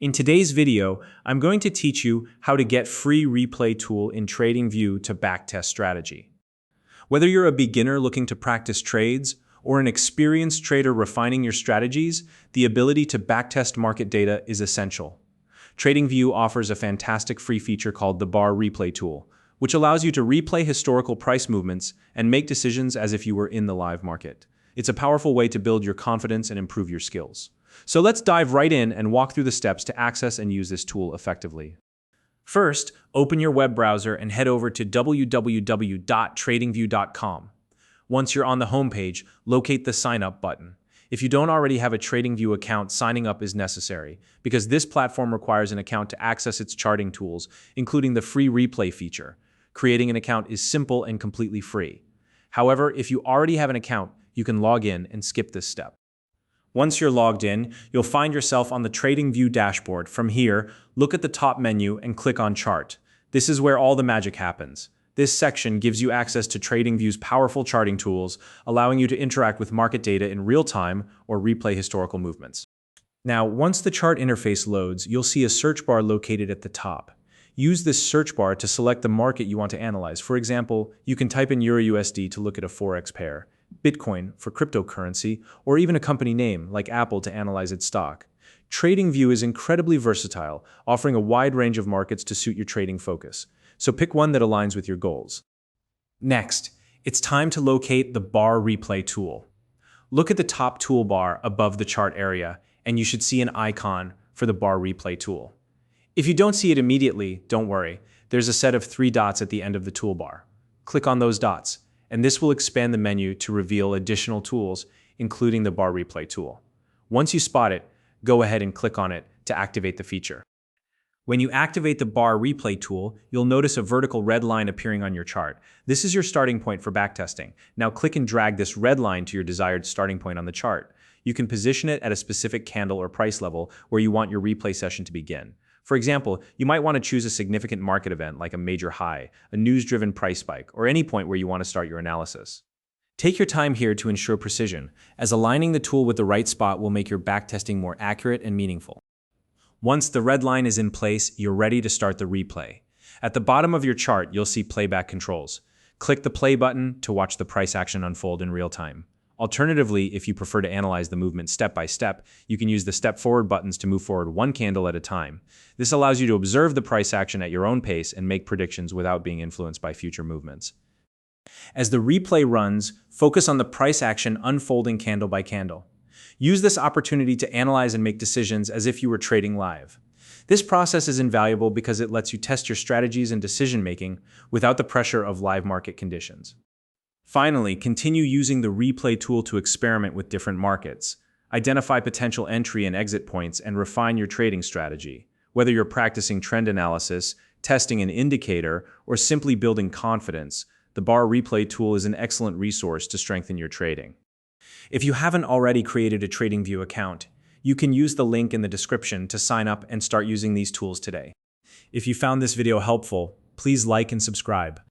In today's video, I'm going to teach you how to get free replay tool in Tradingview to backtest strategy. Whether you're a beginner looking to practice trades or an experienced trader refining your strategies, the ability to backtest market data is essential. Tradingview offers a fantastic free feature called the bar replay tool, which allows you to replay historical price movements and make decisions as if you were in the live market. It's a powerful way to build your confidence and improve your skills. So let's dive right in and walk through the steps to access and use this tool effectively. First, open your web browser and head over to www.tradingview.com. Once you're on the homepage, locate the Sign Up button. If you don't already have a Tradingview account, signing up is necessary because this platform requires an account to access its charting tools, including the free replay feature. Creating an account is simple and completely free. However, if you already have an account, you can log in and skip this step. Once you're logged in, you'll find yourself on the Tradingview dashboard. From here, look at the top menu and click on Chart. This is where all the magic happens. This section gives you access to Tradingview's powerful charting tools, allowing you to interact with market data in real time or replay historical movements. Now, once the chart interface loads, you'll see a search bar located at the top. Use this search bar to select the market you want to analyze. For example, you can type in EURUSD to look at a Forex pair, Bitcoin for cryptocurrency, or even a company name like Apple to analyze its stock. Tradingview is incredibly versatile, offering a wide range of markets to suit your trading focus. So pick one that aligns with your goals. Next, it's time to locate the bar replay tool. Look at the top toolbar above the chart area, and you should see an icon for the bar replay tool. If you don't see it immediately, don't worry. There's a set of 3 dots at the end of the toolbar. Click on those dots, and this will expand the menu to reveal additional tools, including the bar replay tool. Once you spot it, go ahead and click on it to activate the feature. When you activate the bar replay tool, you'll notice a vertical red line appearing on your chart. This is your starting point for backtesting. Now click and drag this red line to your desired starting point on the chart. You can position it at a specific candle or price level where you want your replay session to begin. For example, you might want to choose a significant market event like a major high, a news-driven price spike, or any point where you want to start your analysis. Take your time here to ensure precision, as aligning the tool with the right spot will make your backtesting more accurate and meaningful. Once the red line is in place, you're ready to start the replay. At the bottom of your chart, you'll see playback controls. Click the play button to watch the price action unfold in real time. Alternatively, if you prefer to analyze the movement step by step, you can use the step forward buttons to move forward one candle at a time. This allows you to observe the price action at your own pace and make predictions without being influenced by future movements. As the replay runs, focus on the price action unfolding candle by candle. Use this opportunity to analyze and make decisions as if you were trading live. This process is invaluable because it lets you test your strategies and decision-making without the pressure of live market conditions. Finally, continue using the replay tool to experiment with different markets. Identify potential entry and exit points and refine your trading strategy. Whether you're practicing trend analysis, testing an indicator, or simply building confidence, the bar replay tool is an excellent resource to strengthen your trading. If you haven't already created a Tradingview account, you can use the link in the description to sign up and start using these tools today. If you found this video helpful, please like and subscribe.